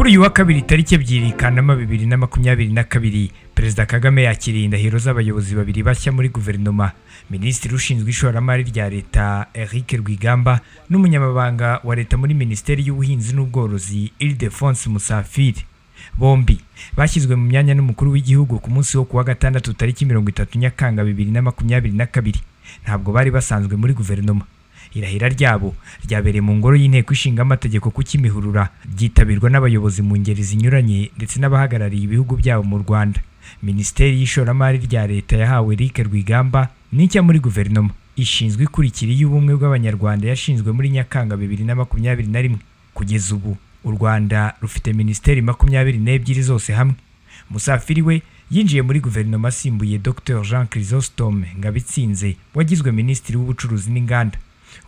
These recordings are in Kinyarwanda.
Kuri uyu wa kabiri tariki ebyiri Kanama 2022, Perezida Kagame yakiriye indahiro z'abayobozi babiri bashya muri guverinoma, Minisitiri ushinzwe ishoramari rya leta Eric Rwigamba n'umunyamabanga wa leta muri Minisiteri y'ubuhinzi n'ubworozi Ildefonse Musafiri. Bombi bashyizwe mu myanya n'umukuru w'igihugu ku munsi wo kuwa gatandatu tariki 30 Nyakanga 2022. Ntabwo bari basanzwe muri guverinoma. Irahira ryabo ryabereye mu ngoro y'inteko ishinga amategeko ku Kimihurura, ryitabirwa n'abayobozi mu ngeri zinyuranye ndetse n'abahagarariye ibihugu byabo mu Rwanda. Minisiteri y'ishoramari rya leta yahawe Eric Rwigamba n'icya muri guverinoma ishinzwe ikurikira y'ubumwe bw'abanyarwanda yashinzwe muri Nyakanga 2021. Kugeza ubu u Rwanda rufite minisiteri 22 zose hamwe. Musafiri we yinjiye muri guverinoma asimbuye Dr Jean Chrysostome Ngabitsinze wagizwe minisitiri w'ubucuruzi n'inganda.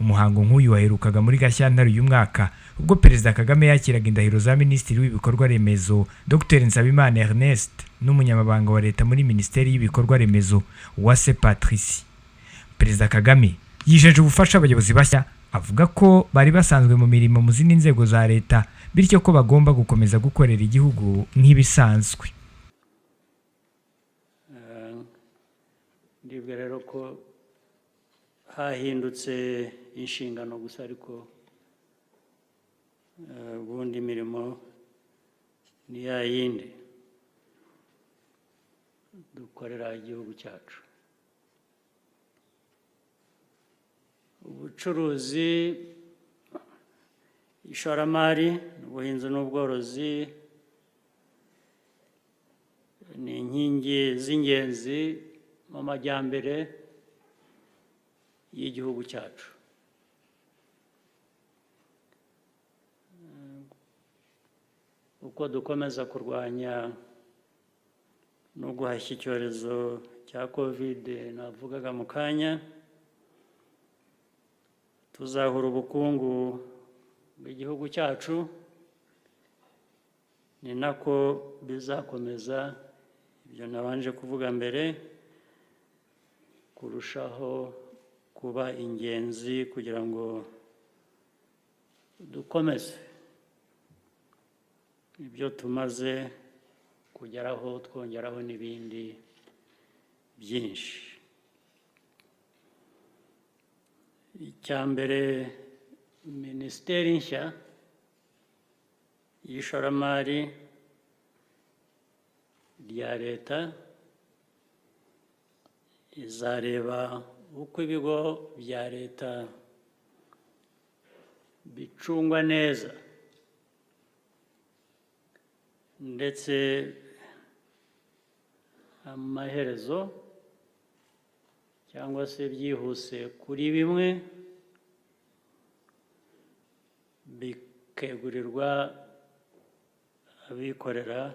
Umuhango nk'uyu waherukaga muri Gashyantare uyu mwaka ubwo Perezida Kagame yakiraga indahiro za Minisitiri w'ibikorwa remezo Dr Nsabimana Ernest n'umunyamabanga wa leta muri Minisiteri y'ibikorwa remezo Uwase Patrice. Perezida Kagame yijeje ubufasha abayobozi bashya, avuga ko bari basanzwe mu mirimo mu zindi nzego za leta, bityo ko bagomba gukomeza gukorera igihugu nk'ibisanzwe. Ndibwira rero ko hahindutse inshingano gusa, ariko ubundi imirimo ni ya yindi dukorera igihugu cyacu. Ubucuruzi, ishoramari, ubuhinzi n'ubworozi ni inkingi z'ingenzi mu majyambere y'igihugu cyacu. Uko dukomeza kurwanya no guhashya icyorezo cya COVID navugaga mu kanya, tuzahura ubukungu bw'igihugu cyacu, ni nako bizakomeza ibyo nabanje kuvuga mbere, kurushaho kuba ingenzi kugira ngo dukomeze ibyo tumaze kugeraho, twongeraho n'ibindi byinshi. Icyambere, Minisiteri nshya y'ishoramari rya leta izareba uko ibigo bya leta bicungwa neza ndetse amaherezo cyangwa se byihuse kuri bimwe bikegurirwa abikorera.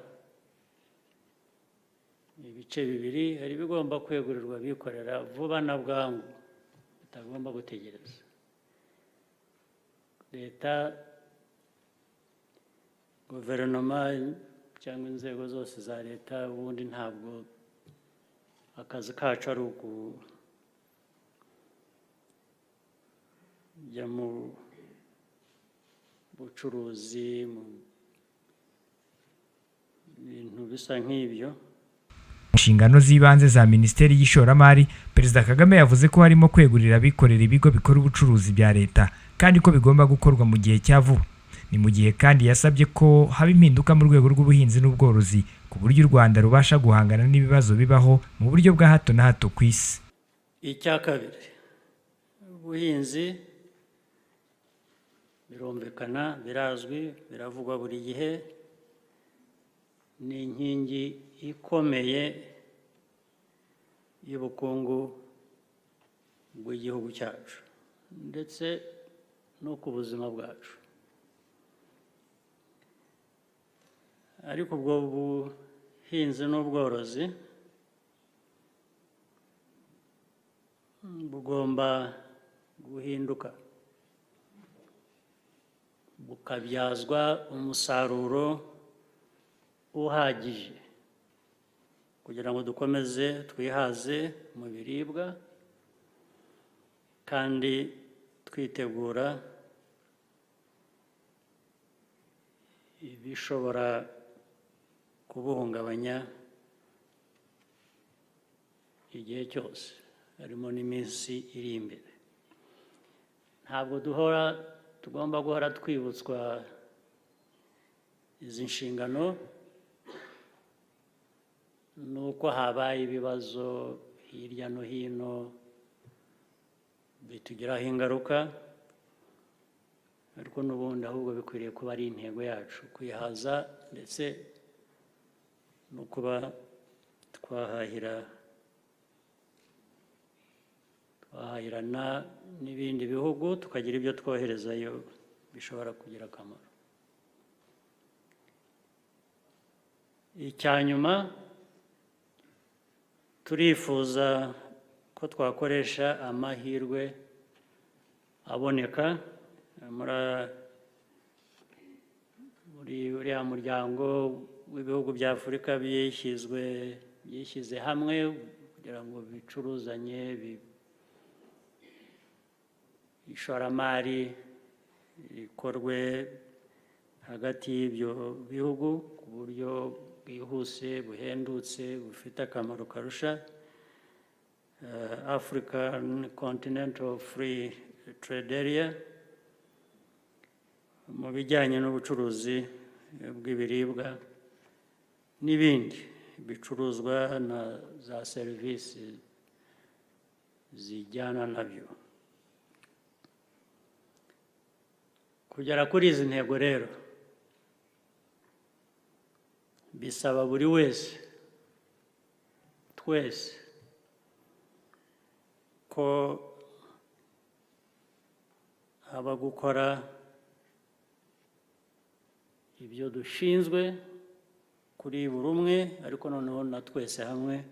Ibice bibiri, hari bigomba kwegurirwa abikorera vuba na bwangu, bitagomba gutegereza. Leta, guverinoma cyangwa inzego zose za leta, ubundi ntabwo akazi kacu ari ukujya mu bucuruzi, mu bintu bisa nk'ibyo. Inshingano z'ibanze za Minisiteri y'ishoramari, Perezida Kagame yavuze ko harimo kwegurira abikorera ibigo bikora ubucuruzi bya leta kandi ko bigomba gukorwa mu gihe cya vuba. Ni mu gihe kandi yasabye ko haba impinduka mu rwego rw'ubuhinzi n'ubworozi ku buryo u Rwanda rubasha guhangana n'ibibazo bibaho mu buryo bwa hato na hato ku isi. Icya kabiri, ubuhinzi birumvikana, birazwi, biravugwa buri gihe, ni inkingi ikomeye y'ubukungu bw'igihugu cyacu ndetse no ku buzima bwacu. Ariko ubwo buhinzi n'ubworozi bugomba guhinduka, bukabyazwa umusaruro uhagije kugira ngo dukomeze twihaze mu biribwa kandi twitegura ibishobora kubuhungabanya igihe cyose, harimo n'iminsi iri imbere. Ntabwo tugomba guhora twibutswa izi nshingano nuko habaye ibibazo hirya no hino bitugiraho ingaruka, ariko n'ubundi ahubwo bikwiriye kuba ari intego yacu kwihaza ndetse no kuba twahahirana n'ibindi bihugu tukagira ibyo twoherezayo bishobora kugira akamaro. Icya nyuma, turifuza ko twakoresha amahirwe aboneka muri uriya muryango w'ibihugu bya Afurika byishyize hamwe kugira ngo bicuruzanye, ishoramari rikorwe hagati y'ibyo bihugu ku buryo bwihuse, buhendutse, bufite akamaro karusha. African Continental Free Trade Area mu bijyanye n'ubucuruzi bw'ibiribwa n'ibindi bicuruzwa na za serivisi zijyana nabyo. Kugera kuri izi ntego rero bisaba buri wese, twese, ko haba gukora ibyo dushinzwe kuri buri umwe, ariko noneho na twese hamwe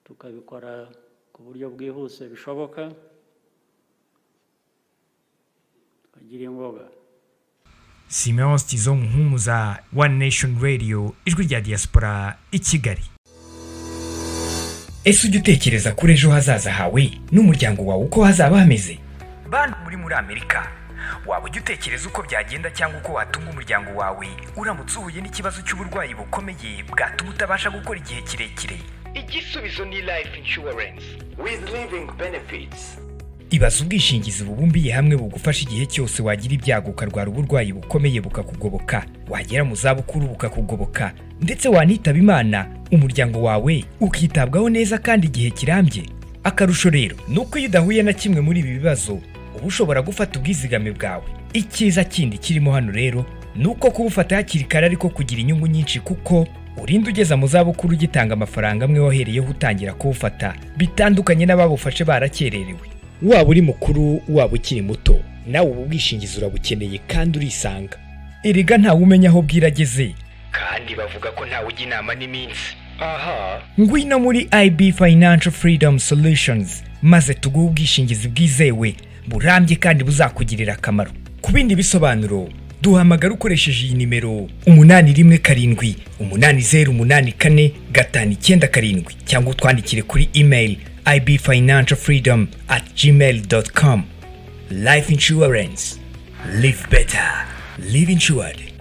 tukabikora ku buryo bwihuse bishoboka, tukagira ingoga. Simeon Stizo Muhumuza, One Nation Radio, ijwi rya diaspora i Kigali. Ese ujya utekereza kuri ejo hazaza hawe n'umuryango wawe uko hazaba hameze? Bantu muri Amerika, waba ujya utekereza uko byagenda cyangwa uko watunga umuryango wawe uramutse uhuye n'ikibazo cy'uburwayi bukomeye bwatuma utabasha gukora igihe kirekire? Igisubizo ni life insurance with living benefits. Ibaza ubwishingizi bubumbiye hamwe bugufasha igihe cyose wagira ibyago ukarwara uburwayi bukomeye bukakugoboka, wagera mu zabukuru bukakugoboka, ndetse wanitaba Imana umuryango wawe ukitabwaho neza kandi igihe kirambye. Akarusho rero nuko iyo udahuye na kimwe muri ibi bibazo uba ushobora gufata ubwizigame bwawe. Icyiza kindi kirimo hano rero nuko kubufata hakiri kare ariko kugira inyungu nyinshi, kuko urinda ugeza mu zabukuru ugitanga amafaranga amwe wahereyeho utangira kubufata, bitandukanye n'ababufashe barakererewe. Waba uri mukuru waba ukiri muto, nawe ubu bwishingizi urabukeneye kandi urisanga. Erega ntawe umenya aho bwirageze, kandi bavuga ko ntawe ujya inama n'iminsi. Aha, ngwino muri IB Financial Freedom Solutions maze tuguhe ubwishingizi bwizewe, burambye kandi buzakugirira akamaro. Ku bindi bisobanuro duhamagara ukoresheje iyi nimero 817 8084 597 cyangwa utwandikire kuri email ibfinancialfreedom@gmail.com. Life insurance. Live better. Live insured.